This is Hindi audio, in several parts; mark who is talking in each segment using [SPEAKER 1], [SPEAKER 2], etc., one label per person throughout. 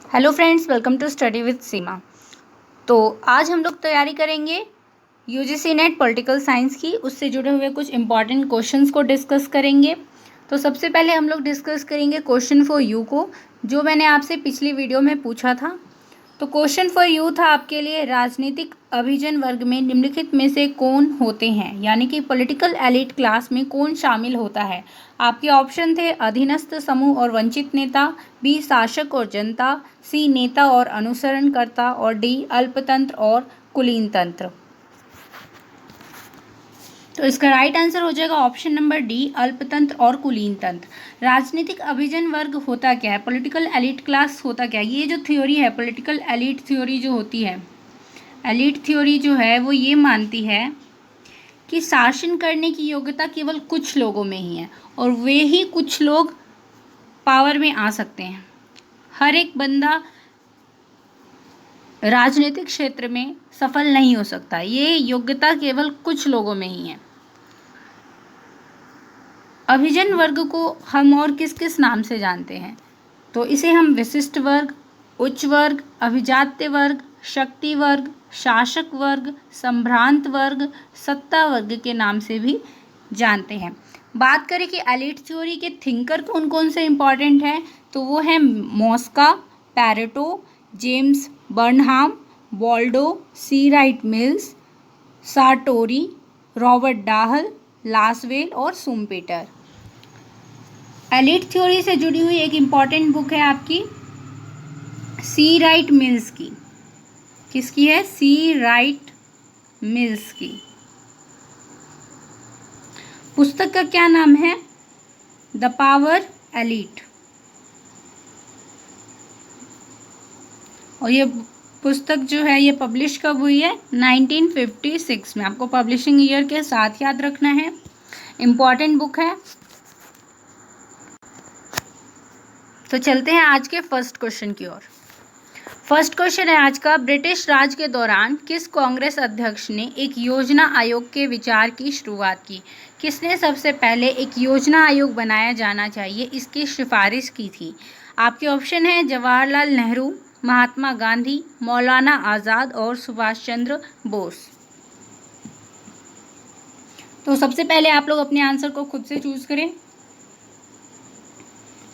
[SPEAKER 1] Hello friends, welcome to study with Seema. तो आज हम लोग तैयारी करेंगे यूजीसी नेट पॉलिटिकल साइंस की। उससे जुड़े हुए कुछ इंपॉर्टेंट क्वेश्चंस को डिस्कस करेंगे। तो सबसे पहले हम लोग डिस्कस करेंगे क्वेश्चन फॉर यू को, जो मैंने आपसे पिछली वीडियो में पूछा था। तो क्वेश्चन फॉर यू था आपके लिए, राजनीतिक अभिजन वर्ग में निम्नलिखित में से कौन होते हैं, यानी कि पॉलिटिकल एलिट क्लास में कौन शामिल होता है। आपके ऑप्शन थे अधीनस्थ समूह और वंचित नेता, बी शासक और जनता, सी नेता और अनुसरणकर्ता, और डी अल्पतंत्र और कुलीन तंत्र। तो इसका राइट आंसर हो जाएगा ऑप्शन नंबर डी, अल्पतंत्र और कुलीन तंत्र। राजनीतिक अभिजन वर्ग होता क्या है, पॉलिटिकल एलिट क्लास होता क्या है। ये जो थ्योरी है, पॉलिटिकल एलिट थ्योरी जो होती है, एलिट थ्योरी जो है वो ये मानती है कि शासन करने की योग्यता केवल कुछ लोगों में ही है और वे ही कुछ लोग पावर में आ सकते हैं। हर एक बंदा राजनीतिक क्षेत्र में सफल नहीं हो सकता, ये योग्यता केवल कुछ लोगों में ही है। अभिजन वर्ग को हम और किस किस नाम से जानते हैं, तो इसे हम विशिष्ट वर्ग, उच्च वर्ग, अभिजात्य वर्ग, शक्ति वर्ग, शासक वर्ग, संभ्रांत वर्ग, सत्ता वर्ग के नाम से भी जानते हैं। बात करें कि एलिट थ्योरी के थिंकर कौन कौन से इंपॉर्टेंट हैं, तो वो है Mosca, Pareto, James Burnham, Waldo, C Wright Mills, Sartori, Robert Dahl, Lasswell और सुम्पेटर। एलिट थ्योरी से जुड़ी हुई एक इम्पॉर्टेंट बुक है आपकी सी राइट मिल्स की। किसकी है? सी राइट मिल्स की। पुस्तक का क्या नाम है? The power elite. और ये पुस्तक जो है ये पब्लिश कब हुई है? 1956 में। आपको पब्लिशिंग ईयर के साथ याद रखना है, इम्पॉर्टेंट बुक है। तो चलते हैं आज के फर्स्ट क्वेश्चन की ओर। फर्स्ट क्वेश्चन है आज का, ब्रिटिश राज के दौरान किस कांग्रेस अध्यक्ष ने एक योजना आयोग के विचार की शुरुआत की? किसने सबसे पहले एक योजना आयोग बनाया जाना चाहिए, इसकी सिफारिश की थी? आपके ऑप्शन है जवाहरलाल नेहरू, महात्मा गांधी, मौलाना आज़ाद और सुभाष चंद्र बोस। तो सबसे पहले आप लोग अपने आंसर को खुद से चूज करें।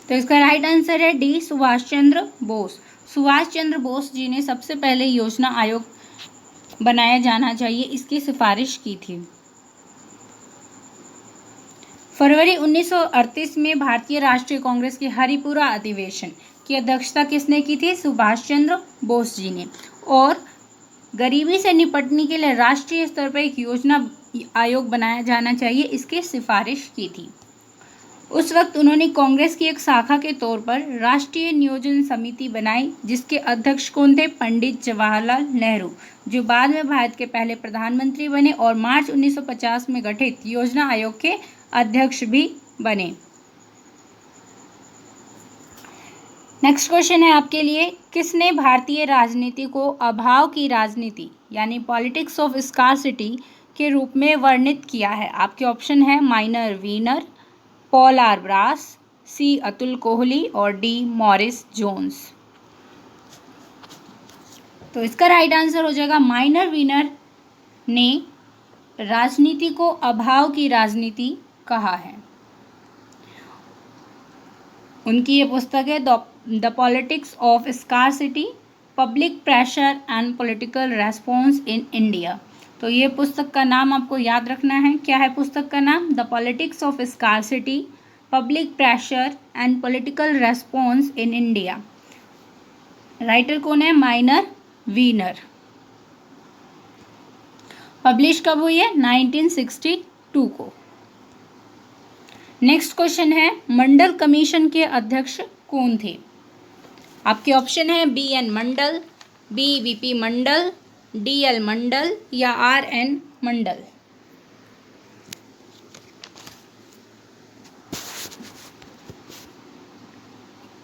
[SPEAKER 1] तो इसका राइट आंसर है डी, सुभाष चंद्र बोस। सुभाष चंद्र बोस जी ने सबसे पहले योजना आयोग बनाया जाना चाहिए, इसकी सिफारिश की थी। फरवरी 1938 में भारतीय राष्ट्रीय कांग्रेस के हरिपुरा अधिवेशन की अध्यक्षता किसने की थी? सुभाष चंद्र बोस जी ने। और गरीबी से निपटने के लिए राष्ट्रीय स्तर पर एक योजना आयोग बनाया जाना चाहिए, इसकी सिफारिश की थी। उस वक्त उन्होंने कांग्रेस की एक शाखा के तौर पर राष्ट्रीय नियोजन समिति बनाई, जिसके अध्यक्ष कौन थे? पंडित जवाहरलाल नेहरू, जो बाद में भारत के पहले प्रधानमंत्री बने और मार्च 1950 में गठित योजना आयोग के अध्यक्ष भी बने। नेक्स्ट क्वेश्चन है आपके लिए, किसने भारतीय राजनीति को अभाव की राजनीति यानी पॉलिटिक्स ऑफ स्कार्सिटी के रूप में वर्णित किया है? आपके ऑप्शन है Myron Weiner, Paul R Brass, C Atul Kohli और डी मॉरिस जोन्स। तो इसका राइट आंसर हो जाएगा माइनर वीनर ने राजनीति को अभाव की राजनीति कहा है। उनकी ये पुस्तक है the politics of scarcity, public pressure and political response in India. तो ये पुस्तक का नाम आपको याद रखना है। क्या है पुस्तक का नाम? The politics of scarcity, public pressure and political response in India. Writer कौन है? Myron Wiener. पब्लिश कब हुई है? 1962 को। नेक्स्ट क्वेश्चन है, मंडल कमीशन के अध्यक्ष कौन थे? आपके ऑप्शन है बी एन मंडल, बी वी पी मंडल, डी एल मंडल या आर एन मंडल।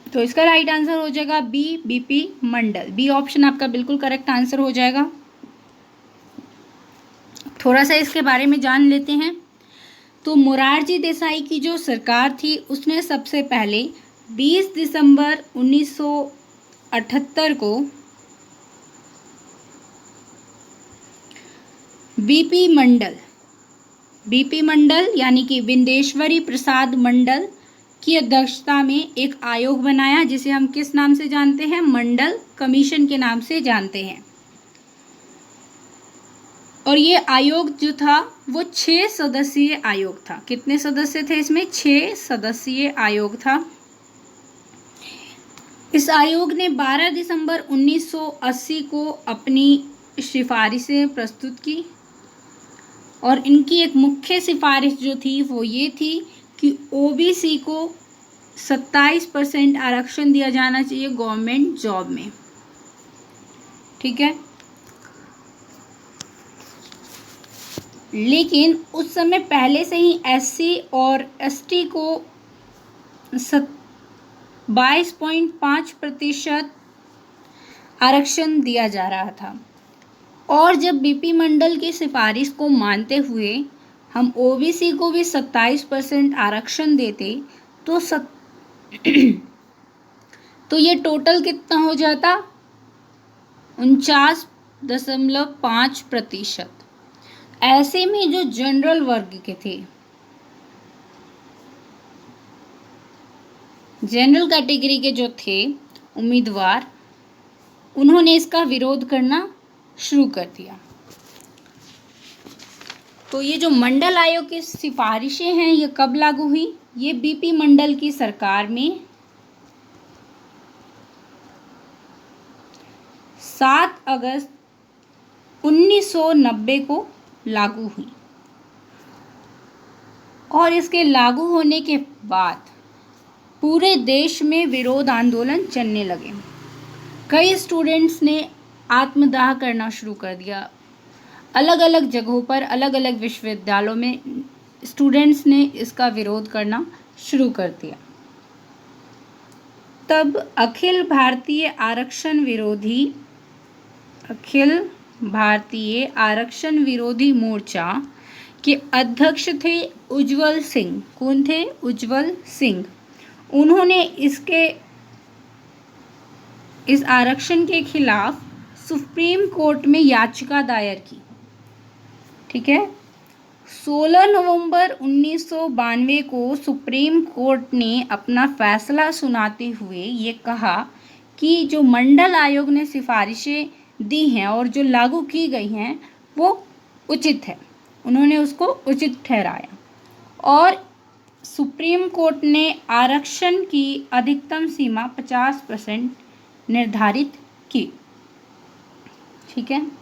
[SPEAKER 1] तो इसका राइट आंसर हो जाएगा बी, बीपी मंडल। बी ऑप्शन आपका बिल्कुल करेक्ट आंसर हो जाएगा। थोड़ा सा इसके बारे में जान लेते हैं। तो मोरारजी देसाई की जो सरकार थी उसने सबसे पहले 20 दिसंबर 1978 को बीपी मंडल यानी कि बिंदेश्वरी प्रसाद मंडल की अध्यक्षता में एक आयोग बनाया, जिसे हम किस नाम से जानते हैं? मंडल कमीशन के नाम से जानते हैं। और ये आयोग जो था वो 6 सदस्यीय आयोग था। कितने सदस्य थे इसमें? 6 सदस्यीय आयोग था। इस आयोग ने 12 दिसंबर 1980 को अपनी सिफारिशें प्रस्तुत की और इनकी एक मुख्य सिफारिश जो थी वो ये थी कि ओबीसी को 27% आरक्षण दिया जाना चाहिए गवर्नमेंट जॉब में। ठीक है, लेकिन उस समय पहले से ही एससी और एसटी को 22.5% आरक्षण दिया जा रहा था। और जब बीपी मंडल की सिफारिश को मानते हुए हम ओबीसी को भी 27% आरक्षण देते तो ये टोटल कितना हो जाता? 49.5%। ऐसे में जो जनरल वर्ग के थे, जनरल कैटेगरी के जो थे उम्मीदवार, उन्होंने इसका विरोध करना शुरू कर दिया। तो ये जो मंडल आयोग की सिफारिशें हैं ये कब लागू हुई? ये बीपी मंडल की सरकार में 7 अगस्त 1990 को लागू हुई। और इसके लागू होने के बाद पूरे देश में विरोध आंदोलन चलने लगे। कई स्टूडेंट्स ने आत्मदाह करना शुरू कर दिया। अलग अलग जगहों पर, अलग अलग विश्वविद्यालयों में स्टूडेंट्स ने इसका विरोध करना शुरू कर दिया। तब अखिल भारतीय आरक्षण विरोधी मोर्चा के अध्यक्ष थे उज्जवल सिंह। कौन थे? उज्जवल सिंह। उन्होंने इस आरक्षण के खिलाफ सुप्रीम कोर्ट में याचिका दायर की। ठीक है, 16 नवंबर 1992 को सुप्रीम कोर्ट ने अपना फैसला सुनाते हुए ये कहा कि जो मंडल आयोग ने सिफारिशें दी हैं और जो लागू की गई हैं वो उचित है। उन्होंने उसको उचित ठहराया और सुप्रीम कोर्ट ने आरक्षण की अधिकतम सीमा 50% निर्धारित की। ठीक है,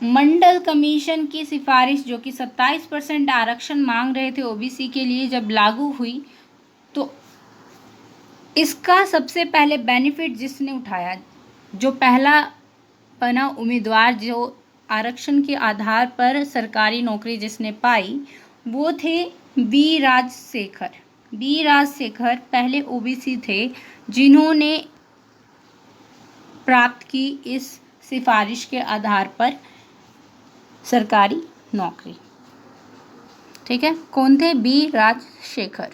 [SPEAKER 1] मंडल कमीशन की सिफारिश जो कि 27% आरक्षण मांग रहे थे ओबीसी के लिए, जब लागू हुई तो इसका सबसे पहले बेनिफिट जिसने उठाया, जो पहला बना उम्मीदवार जो आरक्षण के आधार पर सरकारी नौकरी जिसने पाई, वो थे बी राजशेखर पहले ओबीसी थे जिन्होंने प्राप्त की इस सिफारिश के आधार पर सरकारी नौकरी। ठीक है, कौन थे? बी राजशेखर।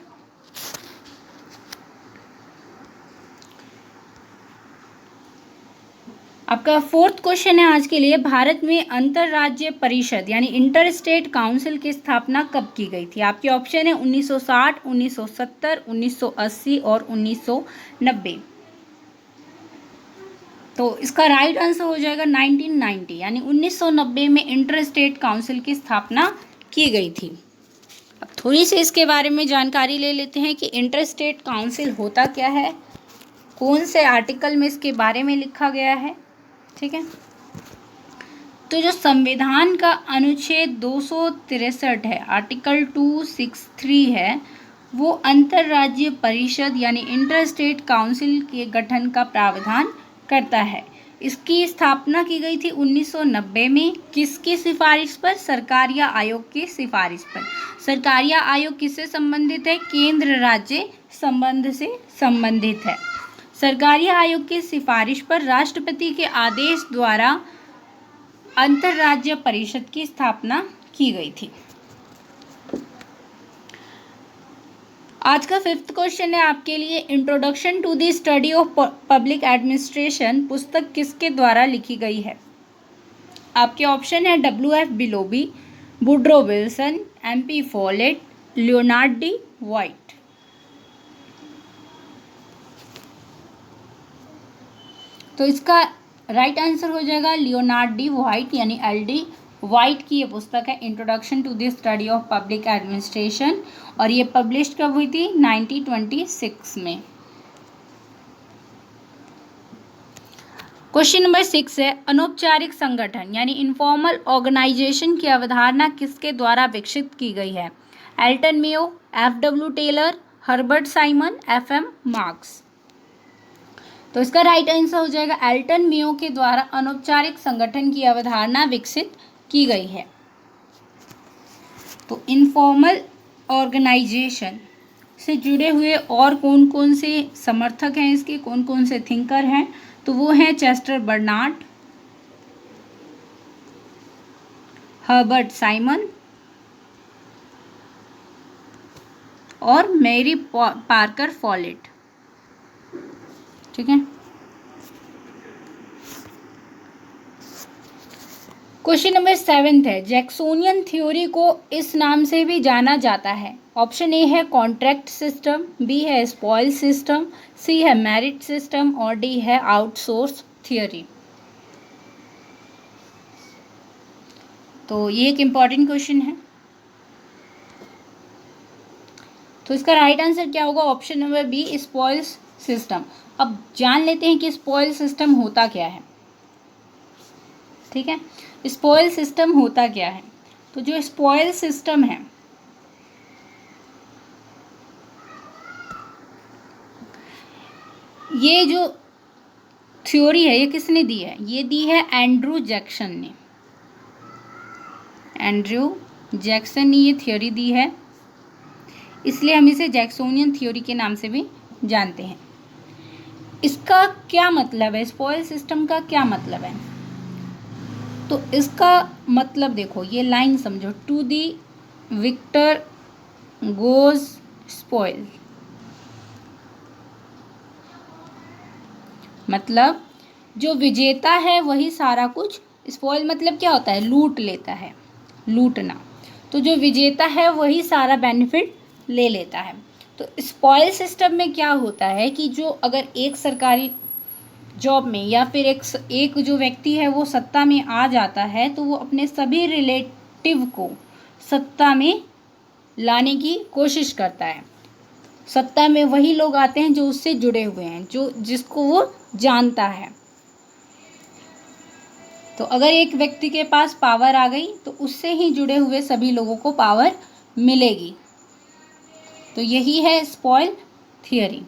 [SPEAKER 1] आपका 4th क्वेश्चन है आज के लिए, भारत में अंतरराज्य परिषद यानी इंटर स्टेट काउंसिल की स्थापना कब की गई थी? आपके ऑप्शन है 1960, 1970, 1980 और 1990। तो इसका राइट आंसर हो जाएगा 1990, यानी 1990 में इंटर स्टेट काउंसिल की स्थापना की गई थी। अब थोड़ी सी इसके बारे में जानकारी ले लेते हैं कि इंटर स्टेट काउंसिल होता क्या है, कौन से आर्टिकल में इसके बारे में लिखा गया है। ठीक है, तो जो संविधान का अनुच्छेद 263 है, आर्टिकल 263 है, वो अंतरराज्यीय परिषद यानी इंटर स्टेट काउंसिल के गठन का प्रावधान करता है। इसकी स्थापना की गई थी 1990 में। किसकी सिफारिश पर? सरकारिया आयोग की सिफारिश पर। सरकारिया आयोग किससे संबंधित है? केंद्र राज्य संबंध से संबंधित है। सरकारिया आयोग की सिफारिश पर राष्ट्रपति के आदेश द्वारा अंतरराज्य परिषद की स्थापना की गई थी। आज का 5th क्वेश्चन है आपके लिए, introduction to the study of public administration पुस्तक किसके द्वारा लिखी गई है? आपके ऑप्शन है W.F. Willoughby, Woodrow Wilson, M.P. Follett, Leonard D White. तो इसका राइट आंसर हो जाएगा लियोनार्ड डी वाइट, यानी LD वाइट की ये पुस्तक है, introduction to the study of public administration, और ये पब्लिश कब हुई थी? 1926 में। क्वेश्चन नंबर 6 है, अनौपचारिक संगठन यानी इनफॉर्मल ऑर्गेनाइजेशन की अवधारणा किसके द्वारा विकसित की गई है? Elton Mayo, F.W. Taylor, Herbert Simon, F.M. Marx. तो इसका राइट आंसर हो जाएगा एल्टन मेयो के द्वारा अनौपचारिक संगठन की अवधारणा विकसित की गई है। तो इनफॉर्मल ऑर्गेनाइजेशन से जुड़े हुए और कौन कौन से समर्थक हैं इसके, कौन कौन से थिंकर हैं? तो वो हैं चेस्टर बर्नार्ड, हर्बर्ट साइमन और मैरी पार्कर फॉलेट। ठीक है। क्वेश्चन नंबर 7 है, जैक्सोनियन थ्योरी को इस नाम से भी जाना जाता है। ऑप्शन ए है कॉन्ट्रैक्ट सिस्टम, बी है स्पॉइल सिस्टम, सी है मेरिट सिस्टम और डी है आउटसोर्स थ्योरी। तो ये एक इम्पॉर्टेंट क्वेश्चन है। तो इसका राइट आंसर क्या होगा? Option number B, spoil system. अब जान लेते हैं कि स्पॉइल सिस्टम होता क्या है। ठीक है, स्पॉइल सिस्टम होता क्या है? तो जो स्पॉइल सिस्टम है, ये जो थ्योरी है ये किसने दी है? ये दी है एंड्रू जैक्सन ने। एंड्रू जैक्सन ने ये थ्योरी दी है, इसलिए हम इसे जैक्सोनियन थ्योरी के नाम से भी जानते हैं। इसका क्या मतलब है? स्पॉइल सिस्टम का क्या मतलब है? तो इसका मतलब देखो, ये लाइन समझो, to the victor goes spoil, मतलब जो विजेता है वही सारा कुछ, स्पॉइल मतलब क्या होता है? लूट लेता है, लूटना। तो जो विजेता है वही सारा बेनिफिट ले लेता है। तो स्पॉइल सिस्टम में क्या होता है कि जो अगर एक सरकारी जॉब में या फिर एक जो व्यक्ति है वो सत्ता में आ जाता है, तो वो अपने सभी रिलेटिव को सत्ता में लाने की कोशिश करता है। सत्ता में वही लोग आते हैं जो उससे जुड़े हुए हैं, जिसको वो जानता है। तो अगर एक व्यक्ति के पास पावर आ गई तो उससे ही जुड़े हुए सभी लोगों को पावर मिलेगी। तो यही है स्पॉइल थियरी,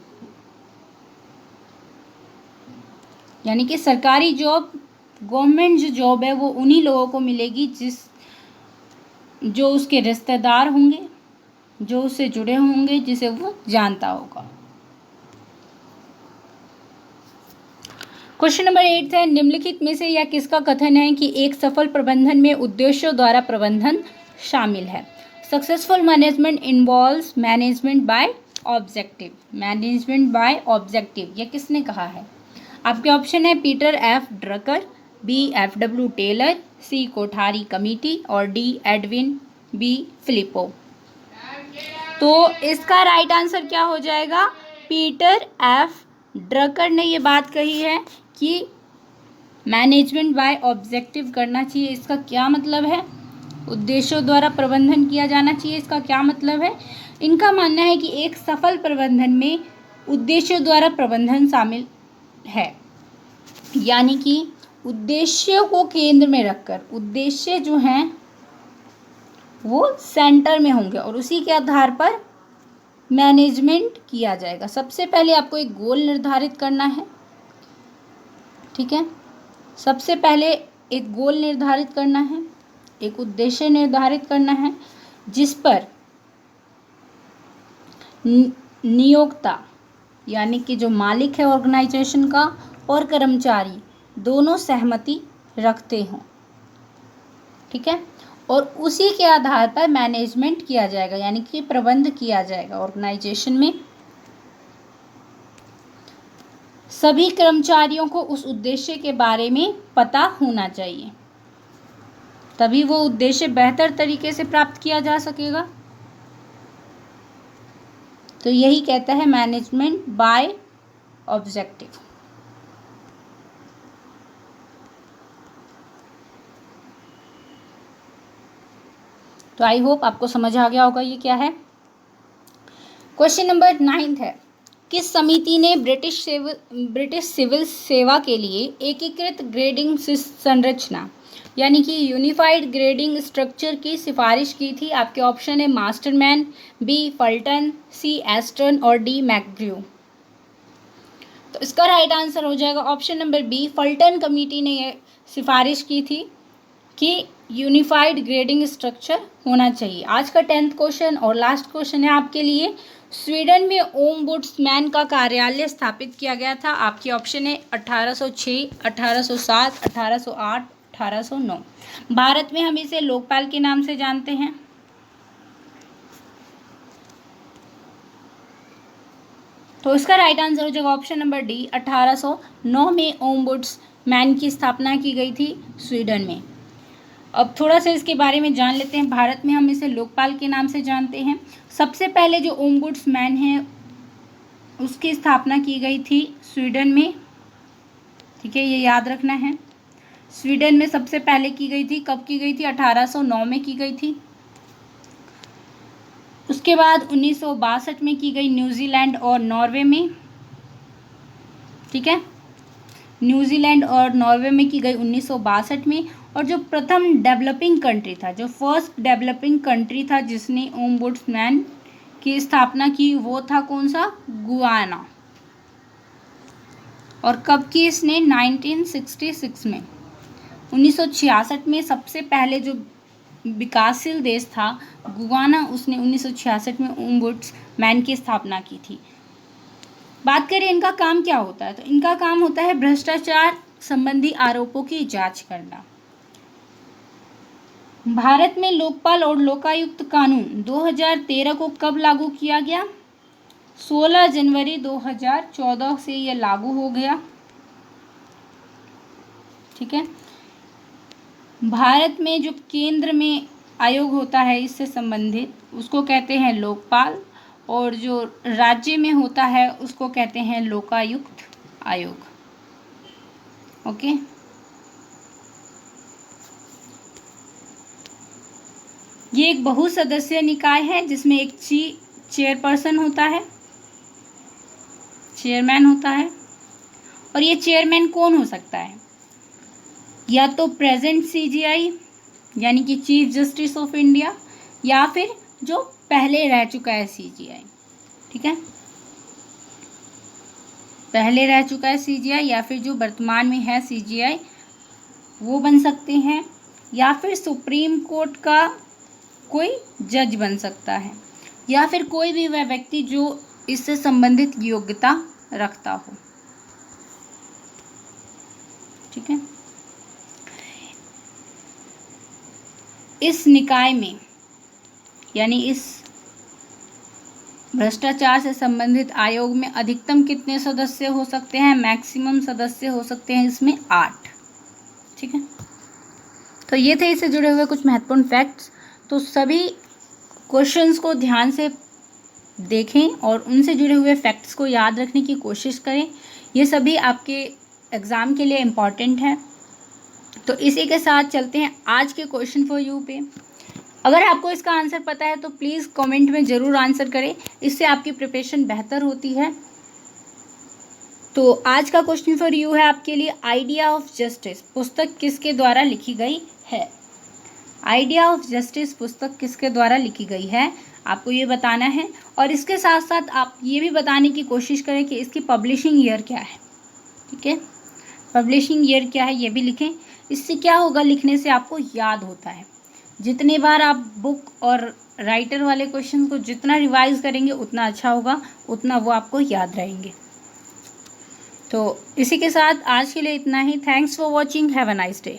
[SPEAKER 1] यानी कि सरकारी जॉब, गवर्नमेंट जो जॉब है वो उन्हीं लोगों को मिलेगी जो उसके रिश्तेदार होंगे, जो उससे जुड़े होंगे, जिसे वो जानता होगा। क्वेश्चन नंबर 8 है, निम्नलिखित में से यह किसका कथन है कि एक सफल प्रबंधन में उद्देश्यों द्वारा प्रबंधन शामिल है? Successful management involves management by objective. Management by objective यह किसने कहा है? आपके ऑप्शन है Peter F Drucker, B F.W. Taylor, C Kothari committee और डी एडविन बी फिलिपो। तो इसका राइट आंसर क्या हो जाएगा? पीटर एफ ड्रकर ने ये बात कही है कि मैनेजमेंट बाय ऑब्जेक्टिव करना चाहिए। इसका क्या मतलब है? उद्देश्यों द्वारा प्रबंधन किया जाना चाहिए। इसका क्या मतलब है? इनका मानना है कि एक सफल प्रबंधन में उद्देश्यों द्वारा प्रबंधन शामिल है, यानी कि उद्देश्यों को केंद्र में रखकर, उद्देश्य जो हैं वो सेंटर में होंगे और उसी के आधार पर मैनेजमेंट किया जाएगा। सबसे पहले आपको एक गोल निर्धारित करना है। ठीक है, सबसे पहले एक गोल निर्धारित करना है, एक उद्देश्य निर्धारित करना है, जिस पर नियोक्ता यानी कि जो मालिक है ऑर्गेनाइजेशन का और कर्मचारी दोनों सहमति रखते हों। ठीक है, और उसी के आधार पर मैनेजमेंट किया जाएगा, यानी कि प्रबंध किया जाएगा ऑर्गेनाइजेशन में। सभी कर्मचारियों को उस उद्देश्य के बारे में पता होना चाहिए, तभी वो उद्देश्य बेहतर तरीके से प्राप्त किया जा सकेगा। तो यही कहता है मैनेजमेंट बाय ऑब्जेक्टिव। तो आई होप आपको समझ आ गया होगा ये क्या है। क्वेश्चन नंबर 9 है, किस समिति ने ब्रिटिश सिविल सेवा के लिए एकीकृत ग्रेडिंग संरचना यानी कि यूनिफाइड ग्रेडिंग स्ट्रक्चर की सिफारिश की थी? आपके ऑप्शन है Masterman, B Fulton, C Eastern और डी मैकग्र्यू। तो इसका राइट आंसर हो जाएगा option number B, Fulton committee ने यह सिफारिश की थी कि यूनिफाइड ग्रेडिंग स्ट्रक्चर होना चाहिए। आज का 10th क्वेश्चन और लास्ट क्वेश्चन है आपके लिए, स्वीडन में ओम्बुड्समैन का कार्यालय स्थापित किया गया था? आपके ऑप्शन है 1806, 1807, 1808, 1809। भारत में हम इसे लोकपाल के नाम से जानते हैं। तो इसका राइट आंसर हो जाएगा ऑप्शन नंबर डी, 1809 में ओम्बुड्समैन की स्थापना की गई थी स्वीडन में। अब थोड़ा सा इसके बारे में जान लेते हैं। भारत में हम इसे लोकपाल के नाम से जानते हैं। सबसे पहले जो ओम्बुड्समैन है उसकी स्थापना की गई थी स्वीडन में, ठीक है, ये याद रखना है। स्वीडन में सबसे पहले की गई थी, कब की गई थी? 1809 में की गई थी। उसके बाद 1962 में की गई न्यूजीलैंड और नॉर्वे में, ठीक है, न्यूजीलैंड और नॉर्वे में की गई 1962 में। और जो प्रथम डेवलपिंग कंट्री था, जो फर्स्ट डेवलपिंग कंट्री था जिसने ओम्बुड्समैन की स्थापना की, वो था कौन सा? गुयाना। और कब की इसने? 1966 में। 1966 में सबसे पहले जो विकासशील देश था गुयाना, उसने 1966 में ओम्बुड्समैन की स्थापना की थी। बात करें इनका काम क्या होता है, तो इनका काम होता है भ्रष्टाचार संबंधी आरोपों की जांच करना। भारत में लोकपाल और लोकायुक्त कानून 2013 को कब लागू किया गया? 16 जनवरी 2014 से यह लागू हो गया, ठीक है। भारत में जो केंद्र में आयोग होता है इससे संबंधित, उसको कहते हैं लोकपाल, और जो राज्य में होता है उसको कहते हैं लोकायुक्त आयोग। ओके, ये एक बहुसदस्यीय निकाय है जिसमें एक चेयरपर्सन होता है, चेयरमैन होता है। और ये चेयरमैन कौन हो सकता है? या तो प्रेजेंट सीजीआई यानी कि चीफ जस्टिस ऑफ इंडिया, या फिर जो पहले रह चुका है सीजीआई, ठीक है, पहले रह चुका है सीजीआई, या फिर जो वर्तमान में है सीजीआई वो बन सकते हैं, या फिर सुप्रीम कोर्ट का कोई जज बन सकता है, या फिर कोई भी वह व्यक्ति जो इससे संबंधित योग्यता रखता हो, ठीक है। इस निकाय में यानी इस भ्रष्टाचार से संबंधित आयोग में अधिकतम कितने सदस्य हो सकते हैं? मैक्सिमम सदस्य हो सकते हैं इसमें 8, ठीक है। तो ये थे इससे जुड़े हुए कुछ महत्वपूर्ण फैक्ट्स। तो सभी क्वेश्चंस को ध्यान से देखें और उनसे जुड़े हुए फैक्ट्स को याद रखने की कोशिश करें। ये सभी आपके एग्ज़ाम के लिए इम्पॉर्टेंट है। तो इसी के साथ चलते हैं आज के क्वेश्चन फॉर यू पे। अगर आपको इसका आंसर पता है तो प्लीज़ कमेंट में ज़रूर आंसर करें, इससे आपकी प्रिपरेशन बेहतर होती है। तो आज का क्वेश्चन फॉर यू है आपके लिए, आइडिया ऑफ जस्टिस पुस्तक किसके द्वारा लिखी गई है? आइडिया ऑफ जस्टिस पुस्तक किसके द्वारा लिखी गई है, आपको ये बताना है। और इसके साथ साथ आप ये भी बताने की कोशिश करें कि इसकी पब्लिशिंग ईयर क्या है, ठीक है, पब्लिशिंग ईयर क्या है ये भी लिखें। इससे क्या होगा, लिखने से आपको याद होता है। जितने बार आप बुक और राइटर वाले क्वेश्चन को जितना रिवाइज करेंगे उतना अच्छा होगा, उतना वो आपको याद रहेंगे। तो इसी के साथ आज के लिए इतना ही। Thanks for watching, have a nice day.